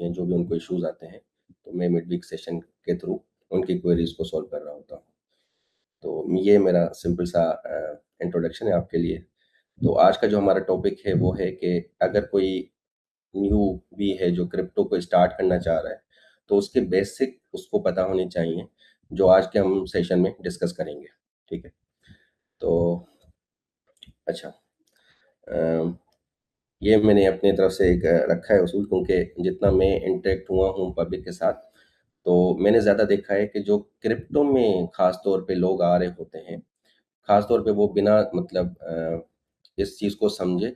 होती हैं, जो भी उनको इश्यूज़ आते हैं, तो मैं मिड वीक सेशन के थ्रू उनकी क्वेरीज़ को सॉल्व कर रहा होता हूँ। तो ये मेरा सिंपल सा इंट्रोडक्शन है आपके लिए। तो आज का जो हमारा टॉपिक है वो है कि अगर कोई न्यू भी है जो क्रिप्टो को स्टार्ट करना चाह रहा है, तो उसके बेसिक उसको पता होने चाहिए, जो आज के हम सेशन में डिस्कस करेंगे। ठीक है? तो अच्छा, अ, ये मैंने अपनी तरफ से एक रखा है उसूल, क्योंकि जितना मैं इंटरेक्ट हुआ हूँ पब्लिक के साथ, तो मैंने ज़्यादा देखा है कि जो क्रिप्टो में ख़ास तौर पे लोग आ रहे होते हैं, ख़ास तौर पे वो बिना मतलब इस चीज़ को समझे,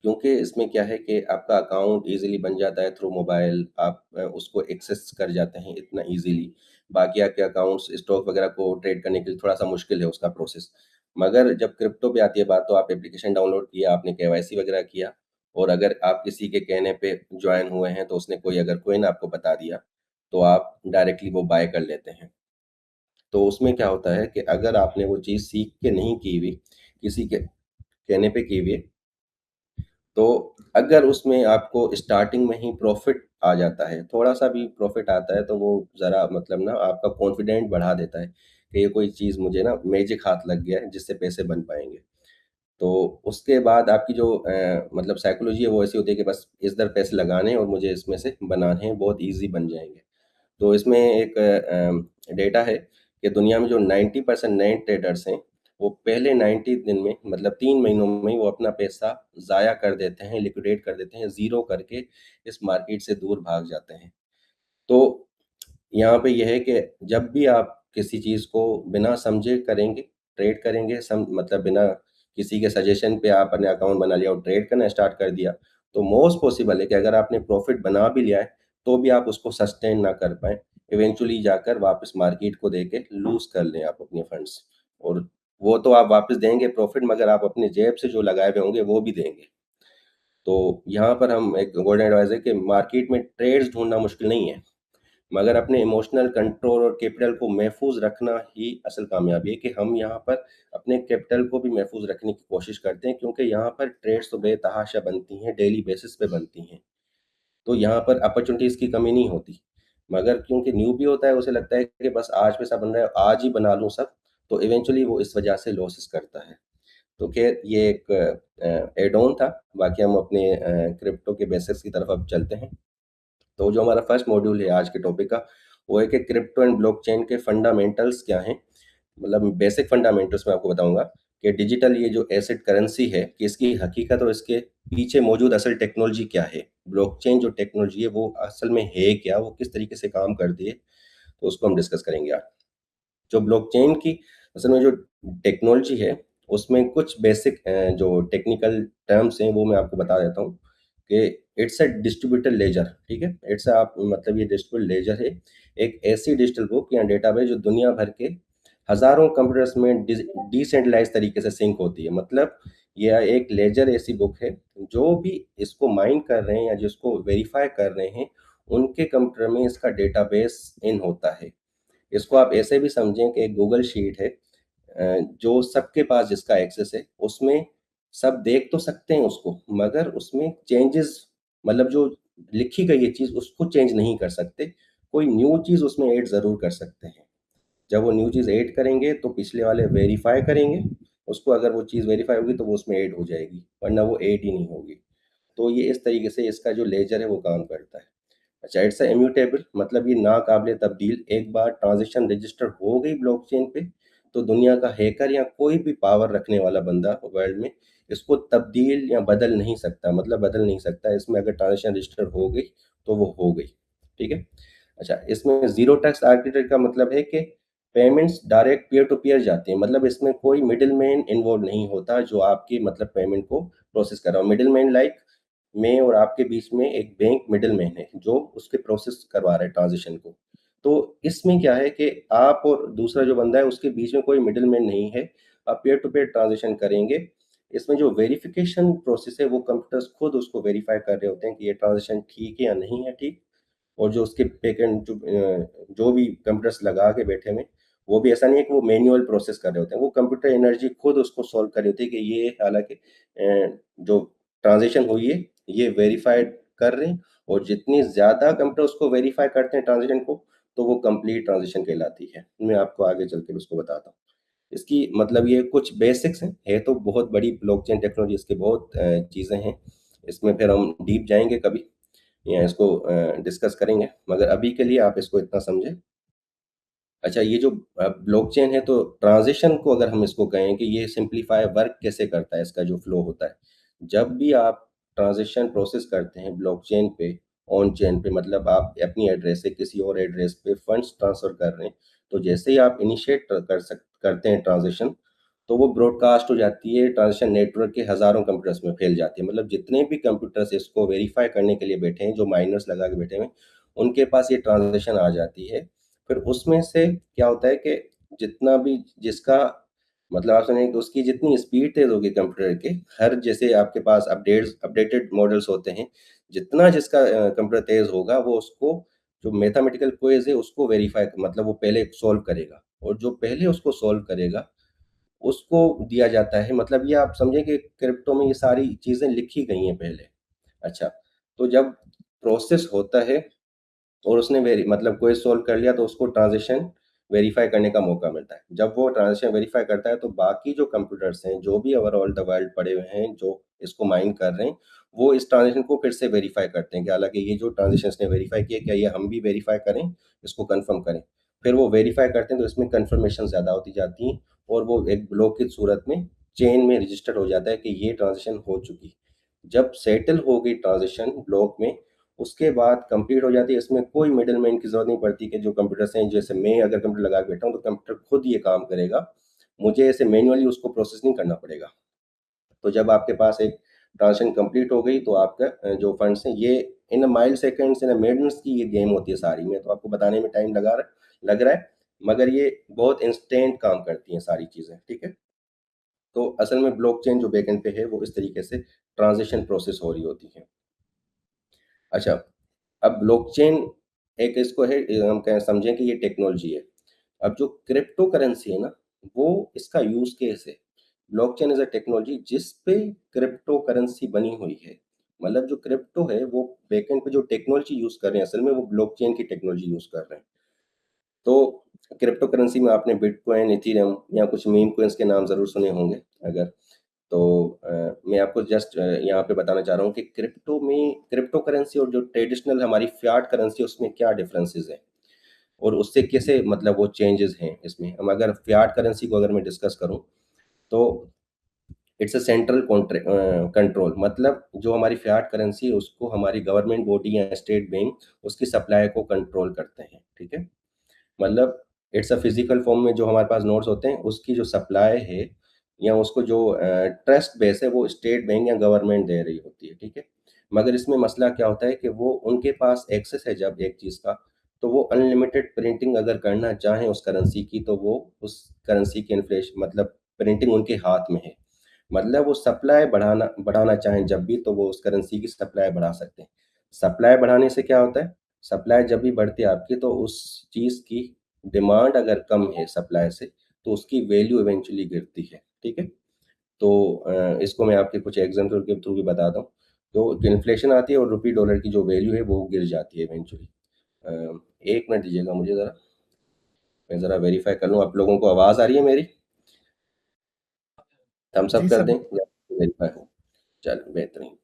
क्योंकि इसमें क्या है कि आपका अकाउंट ईज़िली बन जाता है थ्रू मोबाइल, आप उसको एक्सेस कर जाते हैं इतना ईज़िली। बाकी आपके अकाउंट्स, स्टॉक वगैरह को ट्रेड करने के लिए थोड़ा-सा मुश्किल है उसका प्रोसेस। मगर जब क्रिप्टो पे आती है बात, तो आप एप्लीकेशन डाउनलोड किया, आपने केवाईसी वगैरह किया, और अगर आप किसी के कहने पे जॉइन हुए हैं, तो उसने कोई अगर कॉइन आपको बता दिया, तो आप डायरेक्टली वो बाय कर लेते हैं। तो उसमें क्या होता है कि अगर आपने वो चीज़ सीख के नहीं की हुई, किसी के कहने पे की हुई है, तो अगर उसमें आपको स्टार्टिंग में ही प्रॉफ़िट आ जाता है, थोड़ा-सा भी प्रॉफ़िट आता है, तो वो ज़रा मतलब ना आपका कॉन्फिडेंट बढ़ा देता है कि ये कोई चीज़ मुझे ना मैजिक हाथ लग गया है जिससे पैसे बन पाएँगे। तो उसके बाद आपकी जो मतलब साइकोलॉजी है वो ऐसी होती है कि बस इधर पैसे लगाने हैं और मुझे इसमें से बनाने हैं, बहुत ईज़ी बन जाएँगे। तो इसमें एक डेटा है कि दुनिया में जो 90% नए ट्रेडर्स हैं, वो पहले 90 दिन में मतलब 3 महीनों में ही वो अपना पैसा ज़ाया कर देते हैं, लिक्विडेट कर देते हैं, ज़ीरो करके इस मार्केट से दूर भाग जाते हैं। तो यहाँ पे ये है कि जब भी आप किसी चीज़ को बिना समझे करेंगे, ट्रेड करेंगे, मतलब बिना किसी के सजेशन पे आपने अकाउंट बना लिया और ट्रेड करना स्टार्ट कर दिया, तो मोस्ट पॉसिबल है कि अगर आपने प्रॉफ़िट बना भी लिया है, तो भी आप उसको सस्टेन ना कर पाएँ। इवेंचुअली जाकर वापस मार्केट को देके लूज़ कर लें आप अपने फंड्स, और वो तो आप वापस देंगे प्रॉफ़िट, मगर आप अपनी जेब से जो लगाए हुए होंगे, वो भी देंगे। तो यहाँ पर हम एक गोल्डन एडवाइस है कि मार्केट में ट्रेड्स ढूँढना मुश्किल नहीं है। मगर अपने इमोशनल कंट्रोल और कैपिटल को महफूज रखना ही असल कामयाबी है, कि हम यहाँ पर अपने कैपिटल को भी महफूज रखने की कोशिश करते हैं, क्योंकि यहाँ पर ट्रेड्स तो बेतहाशा बनती हैं, डेली बेसिस पे बनती हैं। तो यहाँ पर अपॉर्चुनिटीज़ की कमी नहीं होती। मगर क्योंकि न्यूबी होता है, उसे लगता है कि बस आज पैसा बन रहा है, आज ही बना लूँ सब, तो इवेंचुअली वो इस वजह से लॉसेस करता है। तो ख़ैर ये एक ऐड ऑन था, बाकी हम अपने क्रिप्टो के बेसिक्स की तरफ अब चलते हैं। तो जो हमारा फर्स्ट मॉड्यूल है आज के टॉपिक का, वो है कि क्रिप्टो एंड ब्लॉकचेन के फंडामेंटल्स क्या हैं। मतलब बेसिक फंडामेंटल्स मैं आपको बताऊंगा कि डिजिटल ये जो एसेट करेंसी है, कि इसकी हकीकत और इसके पीछे मौजूद असल टेक्नोलॉजी क्या है। ब्लॉकचेन जो टेक्नोलॉजी है वो असल में है क्या, वो किस तरीके से काम करती है, तो उसको हम डिस्कस करेंगे आज। जो ब्लॉकचेन की असल में जो टेक्नोलॉजी है, उसमें कुछ बेसिक जो टेक्निकल टर्म्स हैं वो मैं आपको बता देता हूँ कि इट्स अ डिस्ट्रीब्यूटेड लेजर। ठीक है? इट्स आप मतलब ये डिस्ट्रीब्यूटेड लेजर है, एक ऐसी डिजिटल बुक या डेटाबेस जो दुनिया भर के हज़ारों कंप्यूटर्स में डिसेंट्रलाइज़ तरीके से सिंक होती है। मतलब यह एक लेजर ऐसी बुक है, जो भी इसको माइन कर रहे हैं या जिसको वेरीफ़ाई कर रहे हैं, उनके कंप्यूटर में इसका डेटाबेस इन होता है। इसको आप ऐसे भी समझें कि एक गूगल शीट है, जो सबके पास जिसका एक्सेस है, उसमें सब देख तो सकते हैं उसको, मगर उसमें चेंजेस मतलब जो लिखी गई है चीज़ उसको चेंज नहीं कर सकते। कोई न्यू चीज़ उसमें ऐड ज़रूर कर सकते हैं। जब वो न्यू चीज़ ऐड करेंगे तो पिछले वाले वेरीफ़ाई करेंगे, उसको अगर वो चीज़ वेरीफ़ाई होगी तो वो उसमें ऐड हो जाएगी, वरना वो ऐड ही नहीं होगी। तो ये इस तरीके से इसका जो लेजर है वो काम करता है। अच्छा, इट्स अ इम्यूटेबल, मतलब ये नाकाबिले तब्दील। एक बार ट्रांज़ैक्शन रजिस्टर हो गई ब्लॉकचेन पे, तो दुनिया का हैकर या कोई भी पावर रखने वाला बंदा वर्ल्ड में इसको तब्दील या बदल नहीं सकता, मतलब बदल नहीं सकता। इसमें अगर ट्रांज़ैक्शन रजिस्टर हो गई, तो वो हो गई। ठीक है? अच्छा, इसमें ज़ीरो टैक्स आर्किटेक्चर का मतलब है कि payments direct peer to peer जाती हैं। मतलब इसमें कोई मिडलमैन इन्वॉल्व नहीं होता, जो आपकी मतलब पेमेंट को प्रोसेस कर रहा हो। मिडलमैन लाइक में और आपके बीच में एक बैंक मिडलमैन है, जो उसके प्रोसेस करवा रहा है ट्रांज़ैक्शन को। तो इसमें क्या है कि आप और दूसरा जो बंदा है उसके बीच में कोई मिडलमैन नहीं है। आप पीयर टू पीयर ट्रांज़ैक्शन करेंगे। इसमें जो वेरिफ़िकेशन प्रोसेस है वो कंप्यूटर्स खुद उसको वेरीफ़ाई कर रहे होते हैं कि ये ट्रांज़ैक्शन ठीक है या नहीं है ठीक। और जो उसके बैकएंड जो भी कंप्यूटर्स लगा के बैठे हुए हैं, वो भी ऐसा नहीं है कि वो मैनुअल प्रोसेस कर रहे होते हैं। वो कंप्यूटर एनर्जी खुद उसको सॉल्व कर रही होती है कि ये हालाँकि जो ट्रांज़ैक्शन हुई है, ये वेरिफ़ाइड कर रहे हैं और जितनी ज़्यादा कंप्यूटर उसको वेरीफ़ाई करते हैं ट्रांज़ैक्शन को, तो वो कंप्लीट ट्रांज़ैक्शन कहलाती है। मैं आपको आगे चल के उसको बताता हूँ। इसकी मतलब ये कुछ बेसिक्स हैं, है तो बहुत बड़ी ब्लॉकचेन टेक्नोलॉजी, इसके बहुत चीज़ें हैं। इसमें फिर हम डीप जाएँगे कभी या इसको डिस्कस करेंगे, मगर अभी के लिए आप इसको इतना समझें। अच्छा, ये जो ब्लॉकचेन है तो ट्रांज़िशन को अगर हम इसको कहें कि ये सिम्प्लीफाई वर्क कैसे करता है, इसका जो फ्लो होता है। जब भी आप ट्रांज़िशन प्रोसेस करते हैं ब्लॉकचेन पे, ऑन चेन पे, मतलब आप अपनी एड्रेस से किसी और एड्रेस पे फंड्स ट्रांसफ़र कर रहे हैं, तो जैसे ही आप इनिशिएट करते हैं ट्रांज़िशन, तो वो ब्रॉडकास्ट हो जाती है ट्रांज़िशन नेटवर्क के हज़ारों कंप्यूटर्स में फैल जाती है। मतलब जितने भी कंप्यूटर्स इसको वेरीफ़ाई करने के लिए बैठे हैं, जो माइनर्स लगा के बैठे हुए हैं, उनके पास ये ट्रांज़िशन आ जाती है। फिर उसमें से क्या होता है कि जितना भी जिसका मतलब आप समझें कि उसकी जितनी स्पीड तेज़ होगी कंप्यूटर के, हर जैसे आपके पास अपडेटेड मॉडल्स होते हैं, जितना जिसका कंप्यूटर तेज़ होगा, वो उसको जो मैथमेटिकल क्वेज़ है उसको वेरीफ़ाई मतलब वो पहले सॉल्व करेगा और जो पहले उसको सॉल्व करेगा, उसको दिया जाता है। मतलब ये आप समझें कि क्रिप्टो में ये सारी चीज़ें लिखी गई हैं पहले। अच्छा, तो जब प्रोसेस होता है और उसने मतलब क्वेरी सॉल्व कर लिया, तो उसको ट्रांज़ैक्शन वेरीफ़ाई करने का मौका मिलता है। जब वो ट्रांज़ैक्शन वेरीफ़ाई करता है, तो बाकी जो कंप्यूटर्स हैं, जो भी ओवरऑल द वर्ल्ड पड़े हुए हैं, जो इसको माइन कर रहे हैं, वो इस ट्रांज़ैक्शन को फिर से वेरीफ़ाई करते हैं कि हालाँकि ये जो ट्रांज़ैक्शन इसने वेरीफ़ाई किया, क्या ये हम भी वेरीफ़ाई करें, इसको कन्फर्म करें। फिर वो वेरीफ़ाई करते हैं, तो इसमें कन्फर्मेशन ज़्यादा होती जाती हैं और वो एक ब्लॉक की सूरत में चेन में रजिस्टर हो जाता है कि ये ट्रांज़ैक्शन हो चुकी। जब सेटल हो गई ट्रांज़ैक्शन ब्लॉक में, उसके बाद कंप्लीट हो जाती है। इसमें कोई मिडलमैन की ज़रूरत नहीं पड़ती कि जो कंप्यूटर्स हैं, जैसे मैं अगर कंप्यूटर लगा के बैठा हूँ, तो कंप्यूटर खुद ये काम करेगा। मुझे ऐसे मैनुअली उसको प्रोसेस नहीं करना पड़ेगा। तो जब आपके पास एक ट्रांज़ैक्शन कंप्लीट हो गई, तो आपका जो फंड्स हैं, ये in a mile seconds, in a minutes की ये गेम होती है सारी में। तो आपको बताने में टाइम लग रहा है, मगर ये बहुत इंस्टेंट काम करती हैं सारी चीज़ें, ठीक है? तो असल में ब्लॉकचेन जो बैकएंड पे है, वो इस तरीके से ट्रांज़िशन प्रोसेस हो रही होती है। अच्छा, अब ब्लॉकचेन एक इसको है, हम कहें समझें कि ये टेक्नोलॉजी है। अब जो क्रिप्टो करेंसी है ना, वो इसका यूज़ केस है। ब्लॉकचेन इज़ अ टेक्नोलॉजी जिस पे क्रिप्टो करेंसी बनी हुई है। मतलब जो क्रिप्टो है, वो बैकएंड पे जो टेक्नोलॉजी यूज़ कर रहे हैं, असल में वो ब्लॉकचेन की टेक्नोलॉजी यूज़ कर रहे हैं। तो क्रिप्टो करेंसी में आपने बिटकॉइन, इथेरियम या कुछ मीम कॉइन्स के नाम ज़रूर सुने होंगे अगर। तो मैं आपको जस्ट यहाँ पे बताना चाह रहा हूँ कि क्रिप्टो करेंसी और जो ट्रेडिशनल हमारी फियाट करेंसी है, उसमें क्या डिफरेंसेस हैं और उससे कैसे मतलब वो चेंजेस हैं इसमें। हम अगर फियाट करेंसी को अगर मैं डिस्कस करूँ, तो इट्स अ सेंट्रल कंट्रोल, मतलब जो हमारी फियाट करेंसी है, उसको हमारी गवर्नमेंट बॉडी या स्टेट बैंक उसकी सप्लाई को कंट्रोल करते हैं, ठीक है? मतलब इट्स अ फिजिकल फॉर्म में जो हमारे पास नोट्स होते हैं, उसकी जो सप्लाई है या उसको जो ट्रस्ट बेस है, वो स्टेट बैंक या गवर्नमेंट दे रही होती है, ठीक है? मगर इसमें मसला क्या होता है कि वो उनके पास एक्सेस है जब एक चीज़ का, तो वो अनलिमिटेड प्रिंटिंग अगर करना चाहें उस करेंसी की, तो वो उस करेंसी की इन्फ्लेशन मतलब प्रिंटिंग उनके हाथ में है। मतलब वो सप्लाई बढ़ाना बढ़ाना चाहें जब भी, तो वो उस करेंसी की सप्लाई बढ़ा सकते हैं। सप्लाई बढ़ाने से क्या होता है, सप्लाई जब भी बढ़ती है आपकी, तो उस चीज़ की डिमांड अगर कम है सप्लाई से, तो उसकी वैल्यू इवेंचुअली गिरती है, ठीक है? तो इसको मैं आपके कुछ एग्ज़ाम्पल के थ्रू भी बताता हूँ। तो इन्फ्लेशन आती है और रुपी डॉलर की जो वैल्यू है, वो गिर जाती है इवेंचुअली। 1 मिनट दीजिएगा मुझे ज़रा, मैं ज़रा वेरीफ़ाई कर लूँ। आप लोगों को आवाज़ आ रही है मेरी? थम्स अप जी कर सर। दें या वेरीफ़ाई हो? चलो बेहतरीन।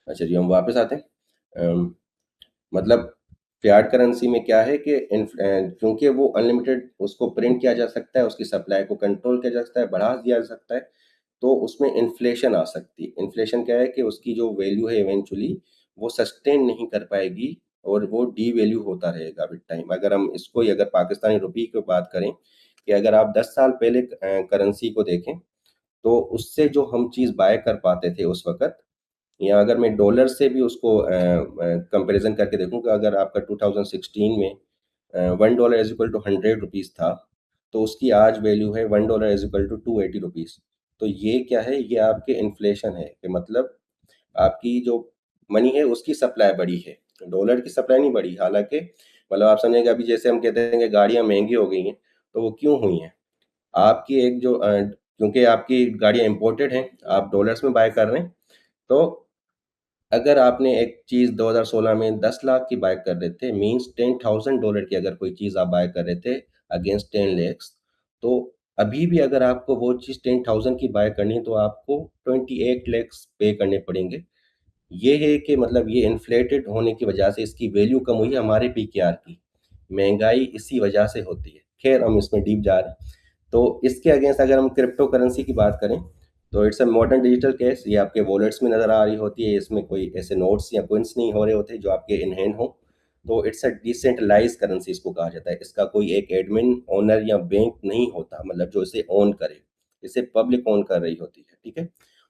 अच्छा जी, हम वापस आते हैं। मतलब फ़िएट करेंसी में क्या है कि क्योंकि वो अनलिमिटेड उसको प्रिंट किया जा सकता है, उसकी सप्लाई को कंट्रोल किया जा सकता है, बढ़ा दिया जा सकता है, तो उसमें इन्फ्लेशन आ सकती है। इन्फ्लेशन क्या है कि उसकी जो वैल्यू है इवेंचुअली वो सस्टेन नहीं कर पाएगी और वो डीवैल्यू होता रहेगा विद टाइम। अगर हम इसको ही अगर पाकिस्तानी रुपये की बात करें, कि अगर आप 10 साल पहले करेंसी को देखें, तो उससे जो हम चीज़ बाय कर पाते थे उस वक़्त, या अगर मैं डॉलर से भी उसको कंपैरिज़न करके देखूँ, कि अगर आपका 2016 में $1 इज़ इक्वल टू 100 रुपीज़ था, तो उसकी आज वैल्यू है $1 इज़ इक्वल टू 280 रुपीज़। तो ये क्या है? ये आपके इन्फ्लेशन है, कि मतलब आपकी जो मनी है उसकी सप्लाई बढ़ी है, डॉलर की सप्लाई नहीं बढ़ी। हालाँकि मतलब आप समझेंगे, अभी जैसे हम कहते हैं कि गाड़ियाँ महँगी हो गई हैं, तो वो क्यों हुई हैं? आपकी एक जो क्योंकि आपकी गाड़ियाँ इम्पोर्टेड हैं, आप डॉलर्स में बाय कर रहे हैं, तो अगर आपने एक चीज़ 2016 में 10 लाख की बाय कर रहे थे, मीन्स $10,000 की अगर कोई चीज़ आप बाय कर रहे थे अगेंस्ट 10 लैक्स, तो अभी भी अगर आपको वो चीज़ 10,000 की बाय करनी है तो आपको 28 लैक्स पे करने पड़ेंगे। ये है कि मतलब ये इन्फ्लेटेड होने की वजह से इसकी वैल्यू कम हुई है हमारे पीकेआर की। महँगाई इसी वजह से होती है। ख़ैर हम इसमें डीप जा रहे हैं। तो इसके अगेंस्ट अगर हम क्रिप्टो करेंसी की बात करें, तो it's a modern digital cash. ये आपके वॉलेट्स में नज़र आ रही होती है। इसमें कोई ऐसे नोट्स या कॉइन्स नहीं हो रहे होते जो आपके इन हैंड हों। तो इट्स अ डिसेंट्रलाइज़्ड करेंसी इसको कहा जाता है। इसका कोई एक एडमिन, ओनर या बैंक नहीं होता, मतलब जो इसे ओन करे। इसे पब्लिक ओन कर रही होती है, ठीक है?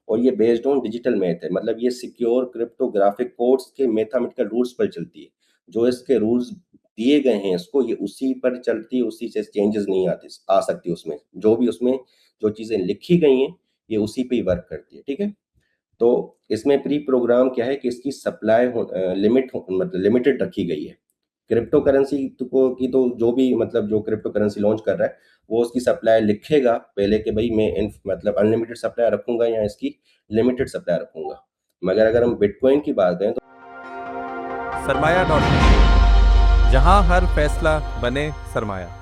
और ये बेस्ड ऑन डिजिटल मैथ है, मतलब ये सिक्योर क्रिप्टोग्राफिक कोड्स के मैथमेटिकल रूल्स पर चलती है। जो इसके रूल्स दिए गए हैं इसको, ये उसी पर चलती है, उसी से चेंजेस नहीं आते आ सकती उसमें। जो भी उसमें जो चीज़ें लिखी गई हैं, ये उसी पे ही वर्क करती है, ठीक है? तो इसमें प्री प्रोग्राम क्या है कि इसकी सप्लाई मतलब लिमिटेड रखी गई है। क्रिप्टो करेंसी की तो जो भी मतलब जो क्रिप्टो करेंसी लॉन्च कर रहा है, वो उसकी सप्लाई लिखेगा पहले कि भई मैं इन मतलब अनलिमिटेड सप्लाई रखूँगा या इसकी लिमिटेड सप्लाई रखूँगा। मगर अगर हम बिटकॉइन की बात करें तो सरमाया डॉट जहां हर फैसला बने सरमाया।